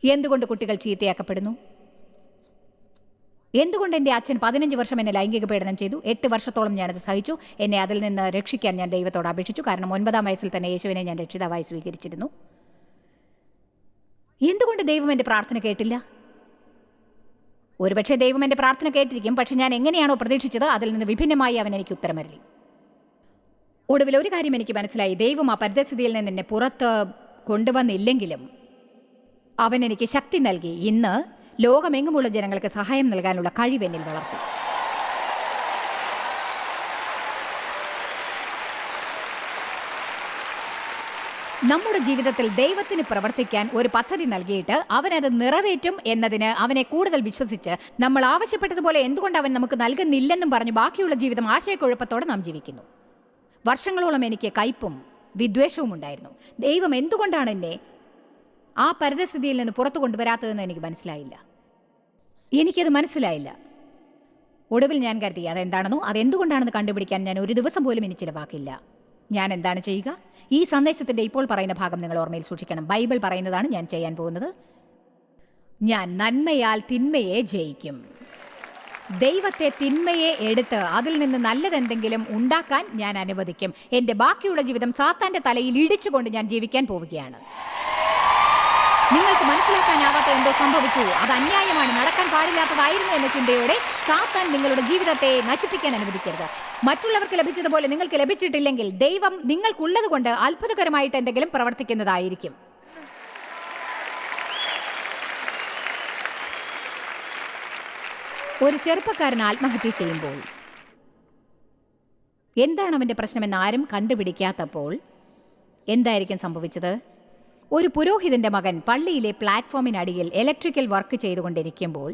എന്തുകൊണ്ട് കുട്ടികൾ ചീത്തയാക്കപ്പെടുന്നു? എന്തുകൊണ്ട് എൻ്റെ അച്ഛൻ 15 വർഷം എന്നെ ലൈംഗിക പീഡനം ചെയ്തു? 8 വർഷത്തോളം ഞാനത് സഹിച്ചു. എന്നെ അതിൽ നിന്ന് രക്ഷിക്കാൻ ഞാൻ ദൈവത്തോട് അപേക്ഷിച്ചു. കാരണം 9-ാം വയസ്സിൽ തന്നെ യേശുവിനെ ഞാൻ രക്ഷിതാവായി സ്വീകരിച്ചിരുന്നു. എന്തുകൊണ്ട് ദൈവം എൻ്റെ പ്രാർത്ഥന കേട്ടില്ല? ഒരുപക്ഷെ ദൈവം എൻ്റെ പ്രാർത്ഥന കേട്ടിരിക്കും. പക്ഷെ ഞാൻ എങ്ങനെയാണോ പ്രതീക്ഷിച്ചത് അതിൽ നിന്ന് വിഭിന്നമായി അവൻ എനിക്ക് ഉത്തരമരുളി. ഒടുവിൽ ഒരു കാര്യം എനിക്ക് മനസ്സിലായി. ദൈവം ആ പരിതസ്ഥിതിയിൽ നിന്ന് എന്നെ പുറത്ത് കൊണ്ടുവന്നില്ലെങ്കിലും അവൻ എനിക്ക് ശക്തി നൽകി. ഇന്ന് ലോകമെങ്ങുമുള്ള ജനങ്ങൾക്ക് സഹായം നൽകാനുള്ള കഴിവെന്നിൽ വളർത്തി. നമ്മുടെ ജീവിതത്തിൽ ദൈവത്തിന് പ്രവർത്തിക്കാൻ ഒരു പദ്ധതി നൽകിയിട്ട് അവനത് നിറവേറ്റും എന്നതിന് അവനെ കൂടുതൽ വിശ്വസിച്ച് നമ്മൾ ആവശ്യപ്പെട്ടതുപോലെ എന്തുകൊണ്ട് അവൻ നമുക്ക് നൽകുന്നില്ലെന്നും പറഞ്ഞ് ബാക്കിയുള്ള ജീവിതം ആശയക്കുഴപ്പത്തോടെ നാം ജീവിക്കുന്നു. വർഷങ്ങളോളം എനിക്ക് കയ്പും വിദ്വേഷവും ഉണ്ടായിരുന്നു. ദൈവം എന്തുകൊണ്ടാണ് എന്നെ ആ പരിതസ്ഥിതിയിൽ നിന്ന് പുറത്തു കൊണ്ടുവരാത്തതെന്ന് എനിക്ക് മനസ്സിലായില്ല. എനിക്കത് മനസ്സിലായില്ല. ഒടുവിൽ ഞാൻ കരുതി അതെന്താണെന്നോ അതെന്തുകൊണ്ടാണെന്ന് കണ്ടുപിടിക്കാൻ ഞാൻ ഒരു ദിവസം പോലും ഇനി ചിലവാക്കില്ല. ഞാൻ എന്താണ് ചെയ്യുക? ഈ സന്ദേശത്തിൻ്റെ ഇപ്പോൾ പറയുന്ന ഭാഗം നിങ്ങൾ ഓർമ്മയിൽ സൂക്ഷിക്കണം. ബൈബിൾ പറയുന്നതാണ് ഞാൻ ചെയ്യാൻ പോകുന്നത്. ഞാൻ നന്മയാൽ തിന്മയെ ജയിക്കും. ദൈവത്തെ തിന്മയെ എടുത്ത് അതിൽ നിന്ന് നല്ലതെന്തെങ്കിലും ഉണ്ടാക്കാൻ ഞാൻ അനുവദിക്കും. എൻ്റെ ബാക്കിയുള്ള ജീവിതം സാത്താൻ്റെ തലയിൽ ഇടിച്ചുകൊണ്ട് ഞാൻ ജീവിക്കാൻ പോവുകയാണ്. നിങ്ങൾക്ക് മനസ്സിലാക്കാനാവാത്ത എന്തോ സംഭവിച്ചു, അത് അന്യായമാണ്, നടക്കാൻ പാടില്ലാത്തതായിരുന്നു എന്ന ചിന്തയോടെ സാത്താൻ നിങ്ങളുടെ ജീവിതത്തെ നശിപ്പിക്കാൻ അനുവദിക്കരുത്. മറ്റുള്ളവർക്ക് ലഭിച്ചതുപോലെ നിങ്ങൾക്ക് ലഭിച്ചിട്ടില്ലെങ്കിൽ ദൈവം നിങ്ങൾക്കുള്ളത് കൊണ്ട് അത്ഭുതകരമായിട്ട് എന്തെങ്കിലും പ്രവർത്തിക്കുന്നതായിരിക്കും. ഒരു ചെറുപ്പക്കാരൻ ആത്മഹത്യ ചെയ്യുമ്പോൾ എന്താണ് അവൻ്റെ പ്രശ്നമെന്ന് ആരും കണ്ടുപിടിക്കാത്തപ്പോൾ എന്തായിരിക്കും സംഭവിച്ചത്? ഒരു പുരോഹിതൻ്റെ മകൻ പള്ളിയിലെ പ്ലാറ്റ്ഫോമിനടിയിൽ ഇലക്ട്രിക്കൽ വർക്ക് ചെയ്തുകൊണ്ടിരിക്കുമ്പോൾ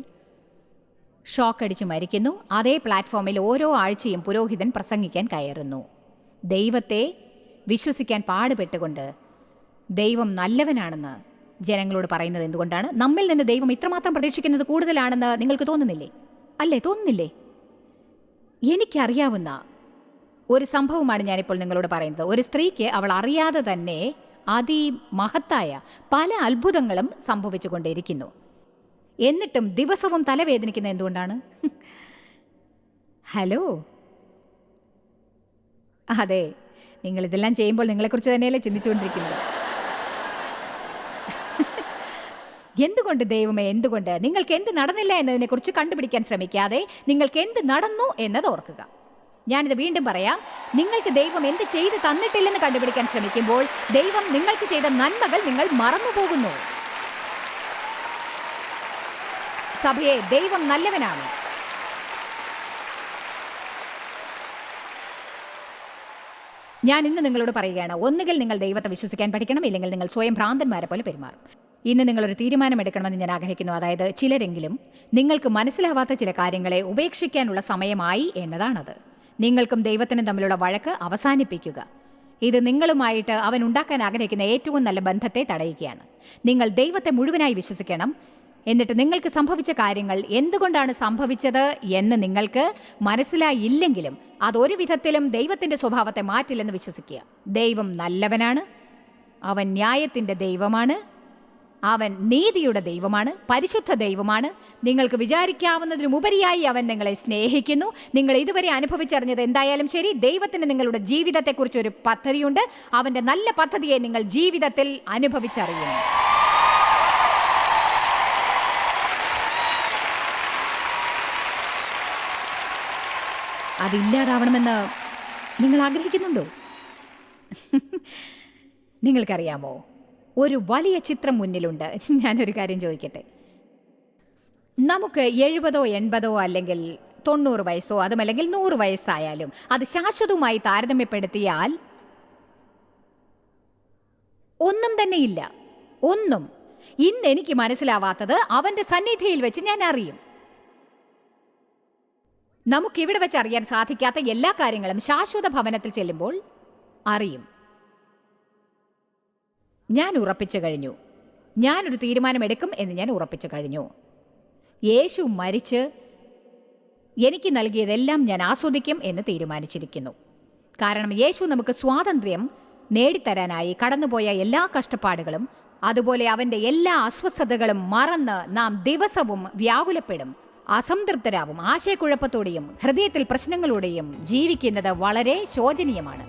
ഷോക്ക് അടിച്ചു മരിക്കുന്നു. അതേ പ്ലാറ്റ്ഫോമിൽ ഓരോ ആഴ്ചയും പുരോഹിതൻ പ്രസംഗിക്കാൻ കയറുന്നു. ദൈവത്തെ വിശ്വസിക്കാൻ പാടുപെട്ടുകൊണ്ട് ദൈവം നല്ലവനാണെന്ന് ജനങ്ങളോട് പറയുന്നത് എന്തുകൊണ്ടാണ്? നമ്മിൽ നിന്ന് ദൈവം ഇത്രമാത്രം പ്രതീക്ഷിക്കുന്നത് കൂടുതലാണെന്ന് നിങ്ങൾക്ക് തോന്നുന്നില്ലേ? അല്ലേ, തോന്നുന്നില്ലേ? എനിക്കറിയാവുന്ന ഒരു സംഭവമാണ് ഞാനിപ്പോൾ നിങ്ങളോട് പറയുന്നത്. ഒരു സ്ത്രീക്ക് അവൾ അറിയാതെ തന്നെ അതിമഹത്തായ പല അത്ഭുതങ്ങളും സംഭവിച്ചു കൊണ്ടിരിക്കുന്നു. എന്നിട്ടും ദിവസവും തലവേദനിക്കുന്ന എന്തുകൊണ്ടാണ്? ഹലോ, അതെ, നിങ്ങളിതെല്ലാം ചെയ്യുമ്പോൾ നിങ്ങളെക്കുറിച്ച് തന്നെയല്ലേ ചിന്തിച്ചുകൊണ്ടിരിക്കുന്നത്? എന്തുകൊണ്ട് ദൈവമേ, എന്തുകൊണ്ട്? നിങ്ങൾക്ക് എന്ത് നടന്നില്ല എന്നതിനെക്കുറിച്ച് കണ്ടുപിടിക്കാൻ ശ്രമിക്കാതെ നിങ്ങൾക്ക് എന്ത് നടന്നു എന്നത് ഓർക്കുക. ഞാനിത് വീണ്ടും പറയാം. നിങ്ങൾക്ക് ദൈവം എന്ത് ചെയ്ത് തന്നിട്ടില്ലെന്ന് കണ്ടുപിടിക്കാൻ ശ്രമിക്കുമ്പോൾ ദൈവം നിങ്ങൾക്ക് ചെയ്ത നന്മകൾ നിങ്ങൾ മറന്നുപോകുന്നു. സഭയെ, ദൈവം നല്ലവനാണ്. ഞാൻ ഇന്ന് നിങ്ങളോട് പറയുകയാണ്, ഒന്നുകിൽ നിങ്ങൾ ദൈവത്തെ വിശ്വസിക്കാൻ പഠിക്കണം, ഇല്ലെങ്കിൽ നിങ്ങൾ സ്വയം ഭ്രാന്തന്മാരെ പോലെ പെരുമാറും. ഇന്ന് നിങ്ങളൊരു തീരുമാനമെടുക്കണമെന്ന് ഞാൻ ആഗ്രഹിക്കുന്നു. അതായത് ചിലരെങ്കിലും നിങ്ങൾക്ക് മനസ്സിലാവാത്ത ചില കാര്യങ്ങളെ ഉപേക്ഷിക്കാനുള്ള സമയമായി എന്നതാണത്. നിങ്ങൾക്കും ദൈവത്തിനും തമ്മിലുള്ള വഴക്ക് അവസാനിപ്പിക്കുക. ഇത് നിങ്ങളുമായിട്ട് അവൻ ഉണ്ടാക്കാൻ ആഗ്രഹിക്കുന്ന ഏറ്റവും നല്ല ബന്ധത്തെ തടയുകയാണ്. നിങ്ങൾ ദൈവത്തെ മുഴുവനായി വിശ്വസിക്കണം. എന്നിട്ട് നിങ്ങൾക്ക് സംഭവിച്ച കാര്യങ്ങൾ എന്തുകൊണ്ടാണ് സംഭവിച്ചത് എന്ന് നിങ്ങൾക്ക് മനസ്സിലായില്ലെങ്കിലും അതൊരു വിധത്തിലും ദൈവത്തിൻ്റെ സ്വഭാവത്തെ മാറ്റില്ലെന്ന് വിശ്വസിക്കുക. ദൈവം നല്ലവനാണ്, അവൻ ന്യായത്തിൻ്റെ ദൈവമാണ്, അവൻ നീതിയുടെ ദൈവമാണ്, പരിശുദ്ധ ദൈവമാണ്. നിങ്ങൾക്ക് വിചാരിക്കാവുന്നതിനുപരിയായി അവൻ നിങ്ങളെ സ്നേഹിക്കുന്നു. നിങ്ങൾ ഇതുവരെ അനുഭവിച്ചറിഞ്ഞത് എന്തായാലും ശരി, ദൈവത്തിന് നിങ്ങളുടെ ജീവിതത്തെക്കുറിച്ചൊരു പദ്ധതിയുണ്ട്. അവൻ്റെ നല്ല പദ്ധതിയെ നിങ്ങൾ ജീവിതത്തിൽ അനുഭവിച്ചറിയുന്നു. അതില്ലാതാവണമെന്ന് നിങ്ങൾ ആഗ്രഹിക്കുന്നുണ്ടോ? നിങ്ങൾക്കറിയാമോ, ഒരു വലിയ ചിത്രം മുന്നിലുണ്ട്. ഞാനൊരു കാര്യം ചോദിക്കട്ടെ. നമുക്ക് 70 80 അല്ലെങ്കിൽ 90 വയസ്സോ അതുമല്ലെങ്കിൽ 100 വയസ്സായാലും അത് ശാശ്വതവുമായി താരതമ്യപ്പെടുത്തിയാൽ ഒന്നും തന്നെയില്ല. ഒന്നും. ഇന്ന് എനിക്ക് മനസ്സിലാവാത്തത് അവൻ്റെ സന്നിധിയിൽ വെച്ച് ഞാൻ അറിയും. നമുക്കിവിടെ വെച്ച് അറിയാൻ സാധിക്കാത്ത എല്ലാ കാര്യങ്ങളും ശാശ്വത ഭവനത്തിൽ ചെല്ലുമ്പോൾ അറിയും. ഞാൻ ഉറപ്പിച്ചു കഴിഞ്ഞു. ഞാനൊരു തീരുമാനമെടുക്കും എന്ന് ഞാൻ ഉറപ്പിച്ചു കഴിഞ്ഞു. യേശു മരിച്ച് എനിക്ക് നൽകിയതെല്ലാം ഞാൻ ആസ്വദിക്കും എന്ന് തീരുമാനിച്ചിരിക്കുന്നു. കാരണം യേശു നമുക്ക് സ്വാതന്ത്ര്യം നേടിത്തരാനായി കടന്നുപോയ എല്ലാ കഷ്ടപ്പാടുകളും അതുപോലെ അവൻ്റെ എല്ലാ അസ്വസ്ഥതകളും മറന്ന് നാം ദിവസവും വ്യാകുലപ്പെടും, അസംതൃപ്തരാവും, ആശയക്കുഴപ്പത്തോടെയും ഹൃദയത്തിൽ പ്രശ്നങ്ങളോടെയും ജീവിക്കുന്നത് വളരെ ശോചനീയമാണ്.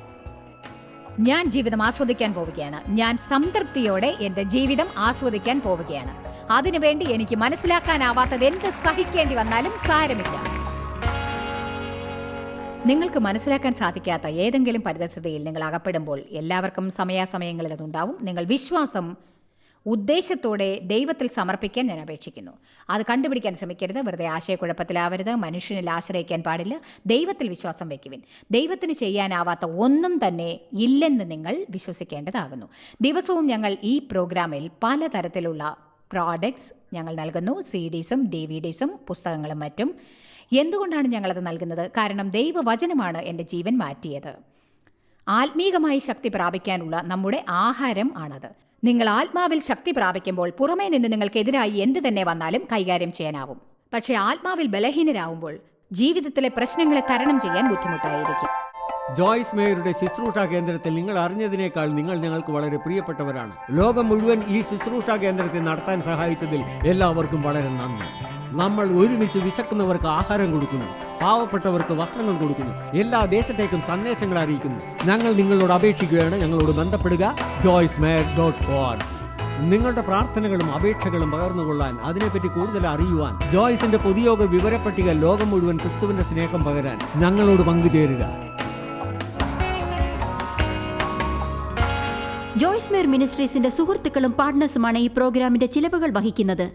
ഞാൻ ജീവിതം ആസ്വദിക്കാൻ പോവുകയാണ്. ഞാൻ സംതൃപ്തിയോടെ എൻ്റെ ജീവിതം ആസ്വദിക്കാൻ പോവുകയാണ്. അതിനുവേണ്ടി എനിക്ക് മനസ്സിലാക്കാനാവാത്തത് എന്ത് സഹിക്കേണ്ടി വന്നാലും സാരമില്ല. നിങ്ങൾക്ക് മനസ്സിലാക്കാൻ സാധിക്കാത്ത ഏതെങ്കിലും പരിതസ്ഥിതിയിൽ നിങ്ങൾ അകപ്പെടുമ്പോൾ എല്ലാവർക്കും സമയാസമയങ്ങളിൽ അതുണ്ടാവും. നിങ്ങൾ വിശ്വാസം ഉദ്ദേശത്തോടെ ദൈവത്തിൽ സമർപ്പിക്കാൻ ഞാൻ അപേക്ഷിക്കുന്നു. അത് കണ്ടുപിടിക്കാൻ ശ്രമിക്കരുത്. വെറുതെ ആശയക്കുഴപ്പത്തിലാവരുത്. മനുഷ്യനിൽ ആശ്രയിക്കാൻ പാടില്ല. ദൈവത്തിൽ വിശ്വാസം വയ്ക്കുവിൻ. ദൈവത്തിന് ചെയ്യാനാവാത്ത ഒന്നും തന്നെ ഇല്ലെന്ന് നിങ്ങൾ വിശ്വസിക്കേണ്ടതാകുന്നു. ദിവസവും ഞങ്ങൾ ഈ പ്രോഗ്രാമിൽ പലതരത്തിലുള്ള പ്രോഡക്ട്സ് ഞങ്ങൾ നൽകുന്നു. CDസും DVDസും പുസ്തകങ്ങളും മറ്റും. എന്തുകൊണ്ടാണ് ഞങ്ങളത് നൽകുന്നത്? കാരണം ദൈവവചനമാണ് എൻ്റെ ജീവൻ മാറ്റിയത്. ആത്മീകമായി ശക്തി പ്രാപിക്കാനുള്ള നമ്മുടെ ആഹാരം ആണത്. നിങ്ങൾ ആത്മാവിൽ ശക്തി പ്രാപിക്കുമ്പോൾ പുറമേ നിന്ന് നിങ്ങൾക്കെതിരായി എന്ത് തന്നെ വന്നാലും കൈകാര്യം ചെയ്യാനാവും. പക്ഷേ ആത്മാവിൽ ബലഹീനരാകുമ്പോൾ ജീവിതത്തിലെ പ്രശ്നങ്ങളെ തരണം ചെയ്യാൻ ബുദ്ധിമുട്ടായിരിക്കും. ജോയ്സ് മേയറുടെ ശുശ്രൂഷാ കേന്ദ്രത്തിൽ നിങ്ങൾ അറിഞ്ഞതിനേക്കാൾ നിങ്ങൾ ഞങ്ങൾക്ക് വളരെ പ്രിയപ്പെട്ടവരാണ്. ലോകം മുഴുവൻ ഈ ശുശ്രൂഷാ കേന്ദ്രത്തെ നടത്താൻ സഹായിച്ചതിൽ എല്ലാവർക്കും വളരെ നന്ദി. നമ്മൾ ഒരുമിച്ച് വിശക്കുന്നവർക്ക് ആഹാരം കൊടുക്കുന്നു, പാവപ്പെട്ടവർക്ക് വസ്ത്രങ്ങൾ കൊടുക്കുന്നു, എല്ലാ ദേശത്തേക്കും സന്ദേശങ്ങൾ അറിയിക്കുന്നു. ഞങ്ങൾ നിങ്ങളോട് അപേക്ഷിക്കുകയാണ്, ഞങ്ങളോട് ബന്ധപ്പെടുക joycemeyer.org. നിങ്ങളുടെ പ്രാർത്ഥനകളും അപേക്ഷകളും പകർന്നുകൊള്ളാൻ, അതിനെപ്പറ്റി കൂടുതൽ അറിയുവാൻ, ജോയ്സിന്റെ പൊതുയോഗ വിവരപ്പട്ടിക ലോകം മുഴുവൻ ക്രിസ്തുവിന്റെ സ്നേഹം പകരാൻ ഞങ്ങളോട് പങ്കുചേരുക. ജോയ്സ് മേയർ മിനിസ്ട്രീസിന്റെ സുഹൃത്തുക്കളും പാർട്ട്നേഴ്സുമാണ് ഈ പ്രോഗ്രാമിന്റെ ചിലവുകൾ വഹിക്കുന്നത്.